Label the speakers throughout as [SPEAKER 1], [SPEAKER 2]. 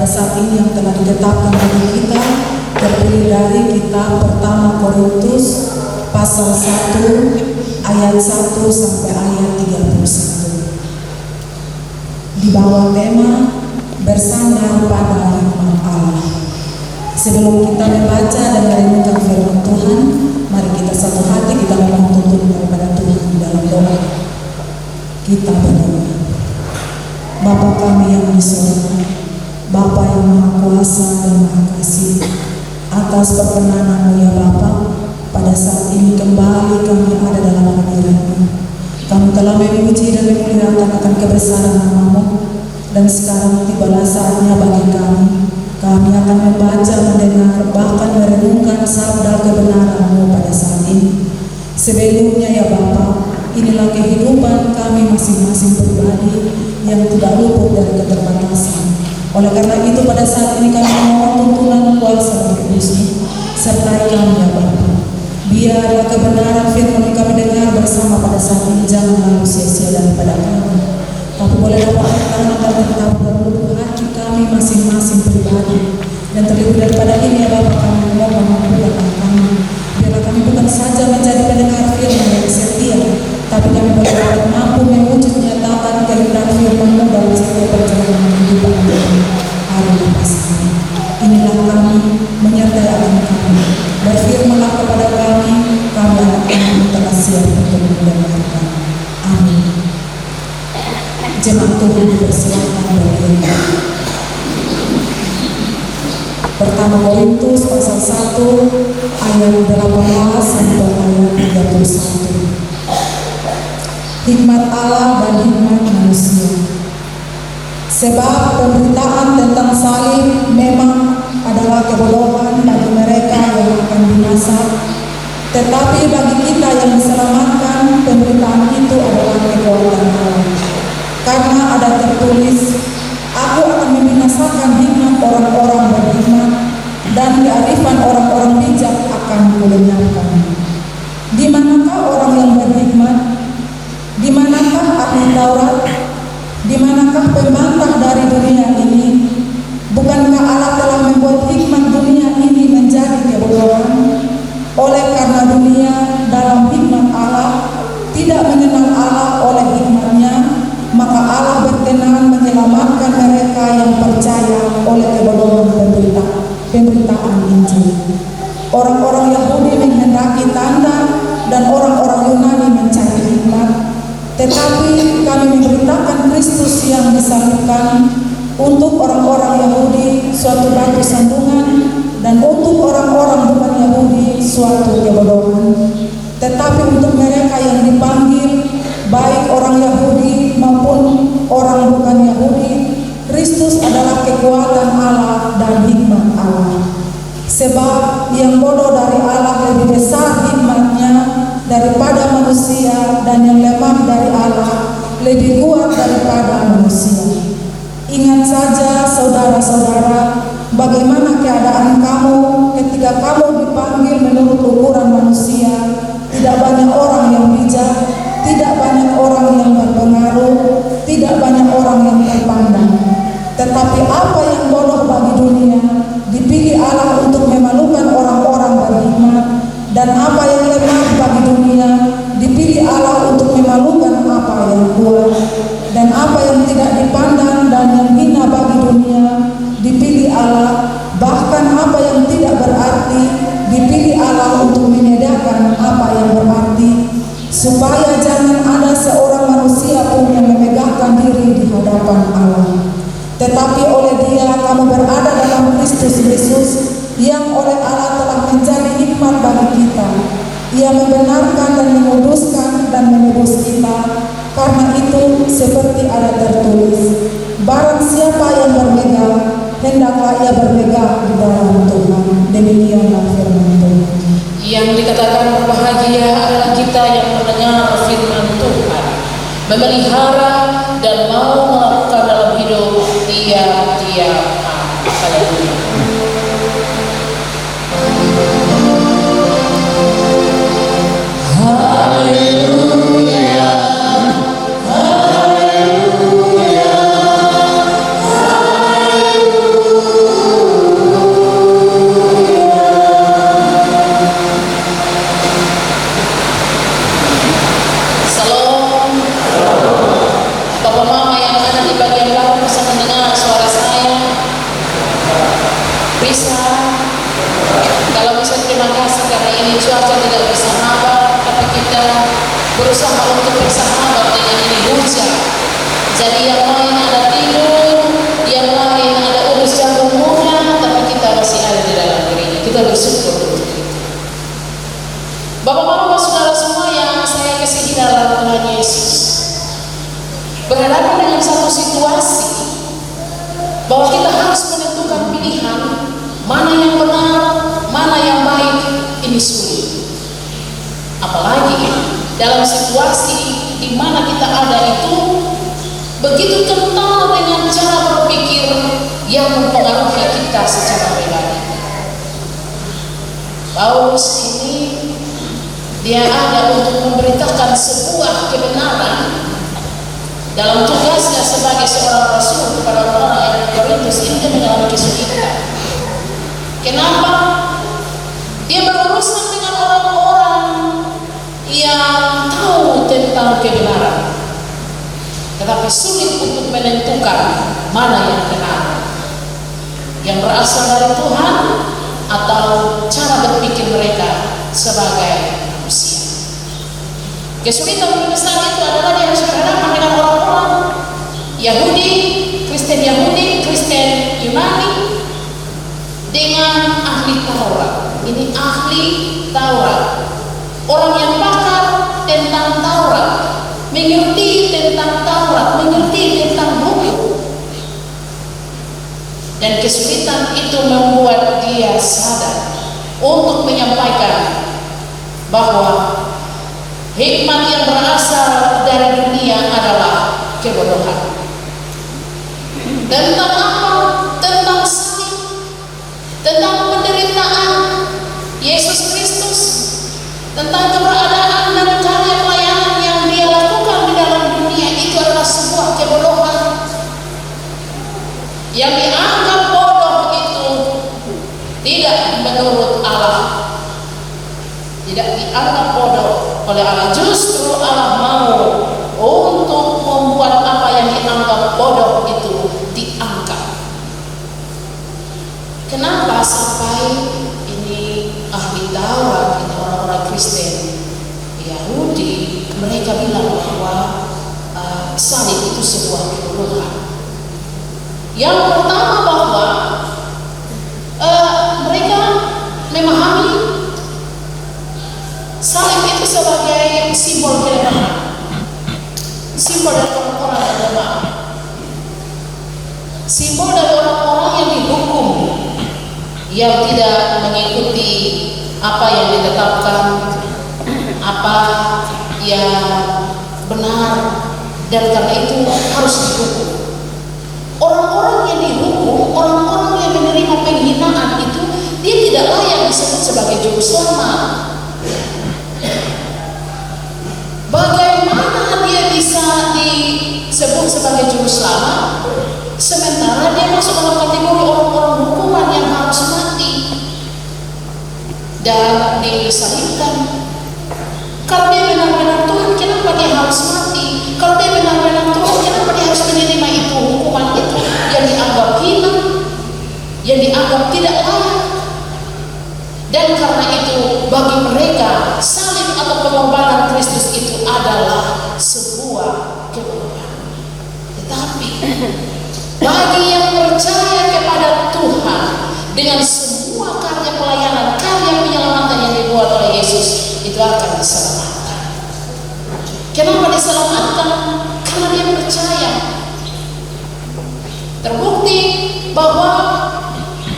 [SPEAKER 1] pada saat ini yang telah ditetapkan bagi kita terdiri dari kitab pertama Korintus pasal 1 ayat 1 sampai ayat 31. Di bawah tema bersandar pada firman Allah. Sebelum kita membaca dan merenungkan firman Tuhan, mari kita satu hati kita memohon tuntunan kepada Tuhan di dalam doa. Kita berdoa. Bapa kami yang di surga, Bapa yang Maha Kuasa dan Maha Kasih, atas perkenanan-Mu ya Bapa, pada saat ini kembali kami ada dalam hadirat-Mu. Kami telah memuji dan memuliakan akan kebesaran nama-Mu, dan sekarang tibalah saatnya bagi kami. Kami akan membaca, mendengar, bahkan merenungkan sabda kebenaran-Mu pada saat ini. Sebelumnya ya Bapa, inilah kehidupan kami masing-masing pribadi yang tidak luput dari keterbatasan. Oleh karena itu pada saat ini kami memohon tuntunan kuasa Kudus-Mu, sertai kami ya Bapa. Biarlah kebenaran firman yang kami dengar bersama pada saat ini jangan lalu sia-sia daripada kami. Tapi boleh dapat tangan dan tetap berlutut hati kami masing-masing pribadi. Dan terlebih daripada ini ya Bapa, kami memohon mampukan kami. Biarlah kami bukan saja menjadi pendengar firman yang setia, tapi kami boleh dapat mampu mewujud nyatakan kehendak firman-Mu dalam setiap perjalanan kehidupan kami hari lepas hari. Inilah kami, menyertai akan kami. Berfirmanlah kepada kami, kami anak-anak telah siap untuk mendengarkan. Amin. Jemaat Tuhan dipersilakan berdiri. Pertama Korintus pasal 1 ayat 18 sampai ayat 31. Hikmat Allah dan hikmat manusia. Sebab pemberitaan tentang salib memang adalah kebodohan bagi mereka yang akan binasa, tetapi bagi kita yang diselamatkan, pemberitaan itu adalah kekuatan Allah. Karena ada tertulis, aku akan membinasakan hikmat orang-orang berhikmat, dan kearifan orang-orang bijak akan kulenyapkan. Di manakah orang yang berhikmat? Di manakah ahli Taurat? Di manakah pembantah dari dunia ini? Bukankah Allah telah membuat hikmat dunia ini menjadi kebodohan? Oleh karena dunia dalam hikmat Allah tidak mengenal Allah oleh hikmatnya, maka Allah berkenan menyelamatkan mereka yang percaya oleh kebodohan pemberitaan Injil. Orang-orang Yahudi menghendaki tanda dan orang-orang Yunani mencari hikmat, tetapi kami memberitakan Kristus yang disalibkan, untuk orang-orang Yahudi suatu batu sandungan, dan untuk orang-orang bukan Yahudi suatu kebodohan. Tetapi untuk mereka yang dipanggil, baik orang Yahudi maupun orang bukan Yahudi, Kristus adalah kekuatan Allah dan hikmat Allah. Sebab yang bodoh dari Allah lebih besar hikmatnya daripada manusia, dan yang lemah dari Allah lebih kuat daripada manusia. Ingat saja saudara-saudara, bagaimana keadaan kamu ketika kamu dipanggil menurut ukuran manusia. Tidak banyak orang yang bijak, tidak banyak orang yang berpengaruh, tidak banyak orang yang terpandang. Tetapi apa yang bodoh bagi dunia dipilih Allah untuk memalukan orang-orang berhikmat, dan apa yang lemah bagi dunia dipilih Allah untuk memalukan apa yang kuat, dan apa yang tidak dipandang dan yang hina bagi dunia dipilih Allah, bahkan apa yang tidak berarti dipilih Allah untuk menyediakan apa yang berarti, supaya jangan ada seorang manusia pun yang memegahkan diri di hadapan Allah. Tetapi oleh Dia kamu berada dalam Kristus Yesus, yang oleh Allah telah menjadi hikmat bagi kita. Ia membenarkan dan menguduskan dan menebus kita. Karena itu seperti ada tertulis, barang siapa yang bermegah, hendaklah ia bermegah di dalam Tuhan. Demikianlah firman Tuhan.
[SPEAKER 2] Yang dikatakan berbahagia adalah kita yang mendengar firman Tuhan, memelihara dan mau melakukan dalam hidup tiap-tiap hari. Haleluya. Haleluya. Haleluya. Kalau bisa terima kasih karena ini cuaca tidak bersahabat, tapi kita berusaha untuk bersahabat dengan ini hujan. Jadi yang lain ada tidur, yang lain ada urus jantungnya, tapi kita masih ada di dalam dirinya. Kita bersyukur untuk itu. Bapak-bapak, saudara semua yang saya kasihi dalam Tuhan Yesus, berhadapan dengan satu situasi bahwa kita harus menentukan pilihan mana yang benar, mana yang baik, ini sulit. Apalagi dalam situasi di mana kita ada itu begitu kental dengan cara berpikir yang mempengaruhi kita secara pribadi. Paulus ini dia ada untuk memberitakan sebuah kebenaran dalam tugasnya sebagai seorang rasul kepada orang yang di Korintus ini dia mengalami kesulitan. Kenapa? Dia berurusan dengan orang-orang yang tahu tentang kebenaran, tetapi sulit untuk menentukan mana yang benar, yang berasal dari Tuhan atau cara berpikir mereka sebagai manusia. Kesulitan terbesar itu adalah dia harus berhadapan dengan orang-orang Yahudi, Kristen Yahudi, Kristen Yunani, dengan ahli Taurat. Ini ahli Taurat, orang yang pakar tentang Taurat, mengerti tentang Taurat, mengerti tentang buku. Dan kesulitan itu membuat dia sadar untuk menyampaikan bahwa hikmat yang berasal dari dunia adalah kebodohan. Tentang apa? Tentang salib, tentang penderitaan Yesus Kristus, tentang keberadaan dan karya pelayanan yang dia lakukan di dalam dunia, itu adalah sebuah kebodohan. Yang dianggap bodoh itu tidak menurut Allah, tidak dianggap bodoh oleh Allah. Justru Allah mau untuk membuat apa yang dianggap bodoh itu diangkat. Kenapa sampai ini ahli Taurat, ini orang-orang Kristen Yahudi, mereka bilang bahwa salib itu sebuah kebodohan. Yang pertama bahwa mereka memahami salib itu sebagai simbol kelemahan, simbol dari orang-orang yang lemah, simbol dari orang-orang yang dihukum, yang tidak mengikuti apa yang ditetapkan, apa yang benar, dan karena itu harus dihukum. Orang-orang yang dihukum, orang-orang yang menerima penghinaan itu, dia tidak layak disebut sebagai juru selamat. Bagaimana dia bisa disebut sebagai juru selamat sementara dia masuk dalam kategori orang-orang hukuman yang harus mati dan disalibkan? Kalau dia benar-benar Tuhan, kenapa dia harus mati? Kalau dia benar-benar Tuhan, kenapa dia harus menerima itu, hukuman itu yang dianggap hina, yang dianggap tidak layak? Dan karena itu bagi mereka salib atau pengorbanan Kristus itu adalah sebuah kebodohan. Tetapi bagi yang percaya kepada Tuhan dengan semua karya pelayanan, karya penyelamatan yang dibuat oleh Yesus, itu akan diselamatkan. Kenapa diselamatkan? Karena dia percaya. Terbukti bahwa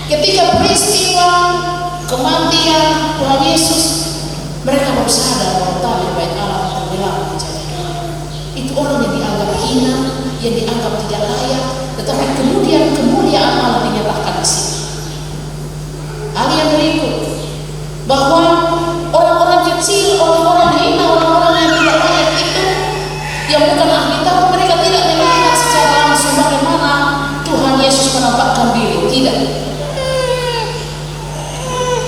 [SPEAKER 2] ketika peristiwa kematian Tuhan Yesus, mereka baru sadar bahwa tabir bait Allah terbelah menjadi dua. Itu orang yang dianggap hina, yang dianggap tidak layak, tetapi kemudian kemuliaan Allah dinyatakan di sini. Hal yang berikut, bahwa orang-orang kecil, orang-orang hina, orang-orang yang tidak layak itu, yang bukan ahli Taurat, mereka tidak melihat secara langsung bagaimana Tuhan Yesus menampakkan diri. Tidak.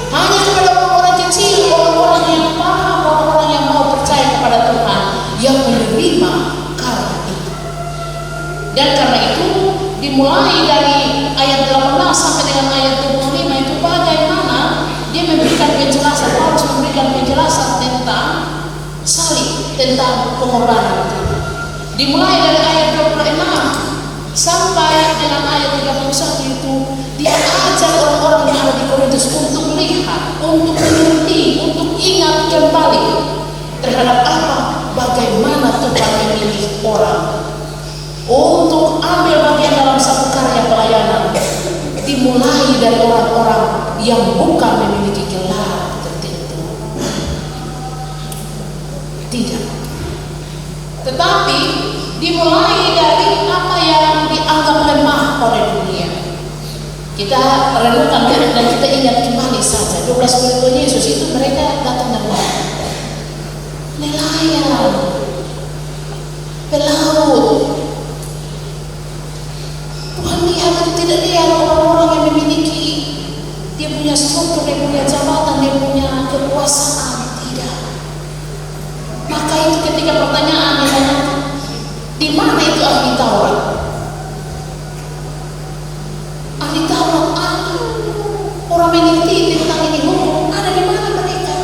[SPEAKER 2] Hanya kepada orang-orang kecil, orang-orang yang paham, orang-orang yang mau percaya kepada Tuhan, yang menerima karya itu. Dan karena itu dimulai dari ayat 18 sampai dengan ayat 25 itu bagaimana dia memberikan tentang pengorbanan itu. Dimulai dari ayat 26 sampai dengan ayat 31 itu dia ajak orang-orang yang ada di Korintus untuk melihat, untuk mengerti, untuk ingat kembali terhadap apa, bagaimana Tuhan memilih orang untuk ambil bagian dalam satu karya pelayanan. Dimulai dari orang-orang yang bukan memiliki gelar tertentu, tidak, tetapi dimulai dari apa yang dianggap lemah oleh dunia. Kita renungkan dan kita ingat kembali saja 12 murid Yesus itu, mereka datang dari mana? Nelayan, pelaut. Tuhan lihat itu tidak lihat orang-orang yang memiliki, dia punya struktur, dia punya jabatan, dia punya kekuasaan, tidak. Maka itu ketika pertanyaannya, di mana itu ahli Taurat? Ahli Taurat ada, orang mengerti tentang ini hukum, ada di mana mereka?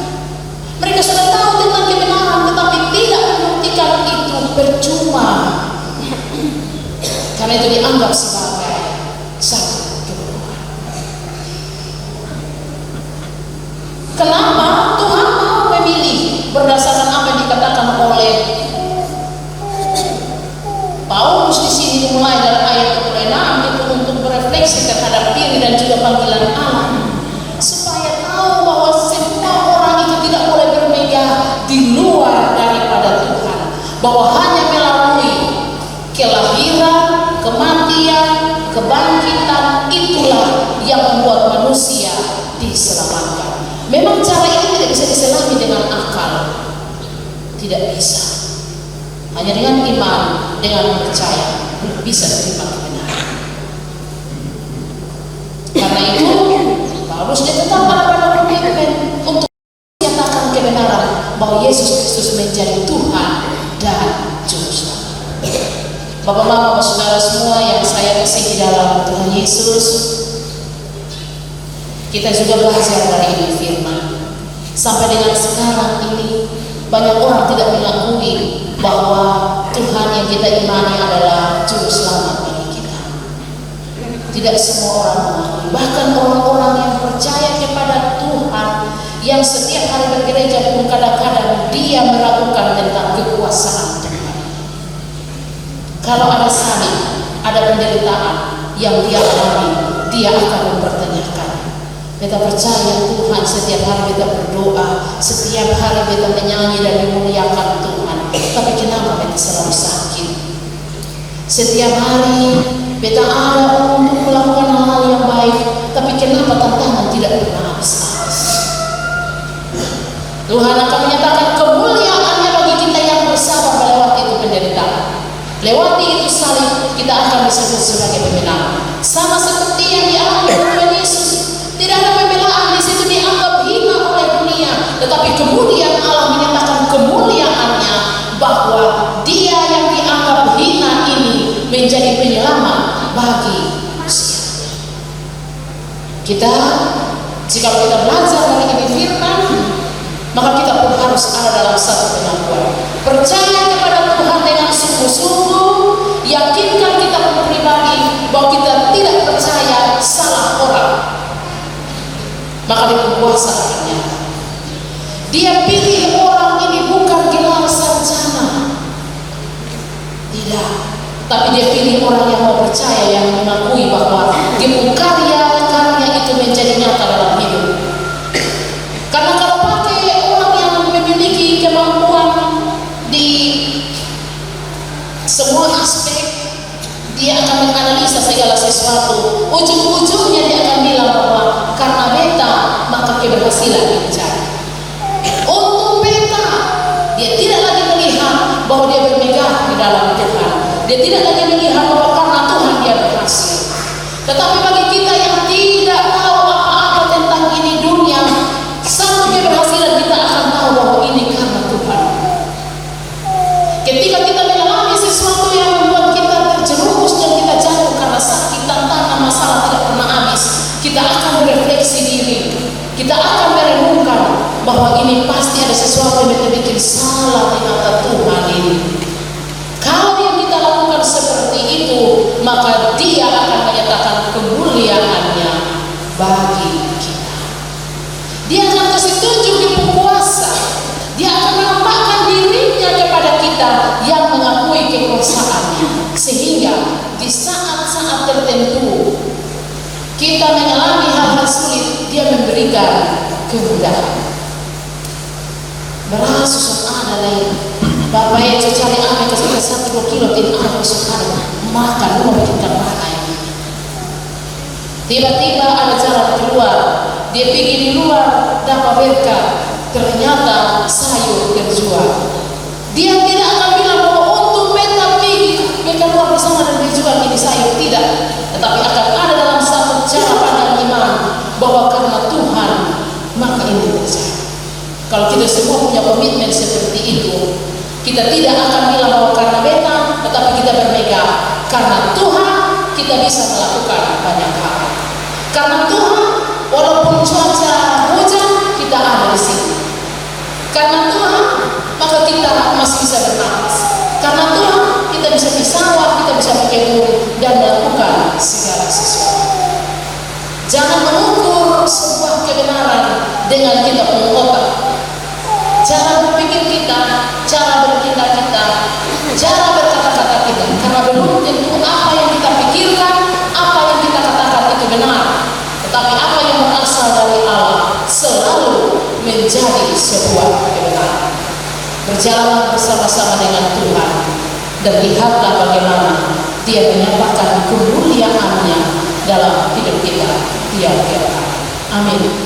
[SPEAKER 2] Mereka sudah tahu tentang kebenaran, tetapi tidak membuktikan itu, percuma. Karena itu dianggap sebagai satu kebodohan. Kenapa Tuhan mau memilih berdasarkan apa yang dikatakan oleh Paulus di sini, dimulai dari ayat 26 itu untuk berefleksi terhadap diri dan juga panggilan Allah, supaya tahu bahwa semua orang itu tidak boleh bermegah di luar daripada Tuhan, bahwa hanya melalui kelahiran, kematian, kebangkitan itulah yang membuat manusia diselamatkan. Memang cara ini tidak bisa diselami dengan akal, tidak bisa. Hanya dengan iman, dengan percaya bisa terima kebenaran. Karena itu Paulus ditetapkan pada komitmen untuk menyatakan kebenaran bahwa Yesus Kristus menjadi Tuhan dan Juru Selamat. Bapak-bapak, saudara semua yang saya kasihi dalam Tuhan Yesus, kita juga belajar dari ini firman. Sampai dengan sekarang ini banyak orang tidak mengakui bahwa Tuhan yang kita imani adalah Juru Selamat bagi kita. Tidak semua orang mengakui. Bahkan orang-orang yang percaya kepada Tuhan, yang setiap hari bergereja pun kadang-kadang dia meragukan tentang kekuasaan Tuhan. Kalau ada salib, ada penderitaan yang dia alami, dia akan mempertanyakan. Kita percaya Tuhan, setiap hari kita berdoa, setiap hari kita menyanyi dan memuliakan Tuhan, tapi kenapa kita selalu sakit? Setiap hari kita ada untuk melakukan hal yang baik, tapi kenapa tantangan tidak pernah habis-habis? Tuhan akan menyatakan kemuliaannya bagi kita yang bersabar melewati itu penderitaan. Lewati itu salib, kita akan disebut sebagai pemenang. Sama seperti yang dialami Tuhan Yesus. Tidak ada pembelaan di situ, dianggap hina oleh dunia, tetapi kemudian Allah menyatakan kemuliaannya bahwa Dia yang dianggap hina ini menjadi penyelamat bagi manusia. Kita, jika kita belajar dari ini firman, maka kita pun harus ada dalam satu pengakuan. Percaya kepada Tuhan dengan sungguh-sungguh, yakinkan kita pribadi bahwa kita tidak percaya salah orang. Maka dia berkuasa akan nyata. Dia pilih orang ini bukan gelar sarjana, tidak, tapi dia pilih orang yang mau percaya, yang mengakui bahwa karya-karya itu menjadi nyata dalam hidup. Karena kalau pakai orang yang memiliki kemampuan di semua aspek, dia akan menganalisa segala sesuatu. Ujung-ujungnya dia akan bilang bahwa karena beta maka keberhasilan dicari. Untuk beta, dia tidak lagi melihat bahwa dia bermegah di dalam Tuhan. Dia tidak lagi melihat bahwa karena Tuhan dia berhasil. Tetapi bagi kita yang tidak tahu apa-apa tentang ini dunia, satu keberhasilan kita akan tahu bahwa ini karena Tuhan. Ketika kita mengalami sesuatu yang membuat kita terjerumus dan kita jatuh karena sakit, tantangan, masalah tidak pernah habis, kita akan berefleksi diri, kita akan merenungkan bahwa ini pasti ada sesuatu yang kita bikin salah di mata Tuhan ini. Kalau yang kita lakukan seperti itu, maka Dia akan menyatakan kemuliaannya bagi kita. Dia akan kasih tunjuk Ibu kuasa. Dia akan menampakkan dirinya kepada kita yang mengakui kekuasaannya. Sehingga di saat-saat tertentu kita mengalami hal-hal sulit, Dia memberikan kemudahan. Beras susah ada lain. Bapak yang cari ame ke 1-2 kilo tidak ada susah ada makan lu membikinkan makan. Tiba-tiba ada jalan keluar, dia pergi di luar dapat berkah, ternyata sayur terjual. Dia tidak akan bilang bahwa untuk beta pergi keluar bersama dan berjual ini sayur, tidak. Tetapi akan ada dalam satu cara pandang iman bahwa karena Tuhan maka ini terjadi. Kalau kita semua punya komitmen seperti itu, kita tidak akan bilang bahwa karena beta, tetapi kita bermegang karena Tuhan kita bisa melakukan banyak hal. Karena Tuhan, walaupun cuaca hujan, kita ada di sini. Karena Tuhan, maka kita masih bisa bernapas. Karena Tuhan, kita bisa di sawah, kita bisa berkebun dan melakukan segala sesuatu. Jangan mengukur sebuah kebenaran dengan kita punya otak. Cara berpikir kita, cara bertindak kita, cara berkata-kata kita. Karena belum tentu apa yang kita pikirkan, apa yang kita katakan itu benar. Tetapi apa yang berasal dari Allah selalu menjadi sebuah kebenaran. Berjalan bersama-sama dengan Tuhan dan lihatlah bagaimana Dia menyatakan kemuliaannya dalam hidup kita tiap-tiap hari. Amin.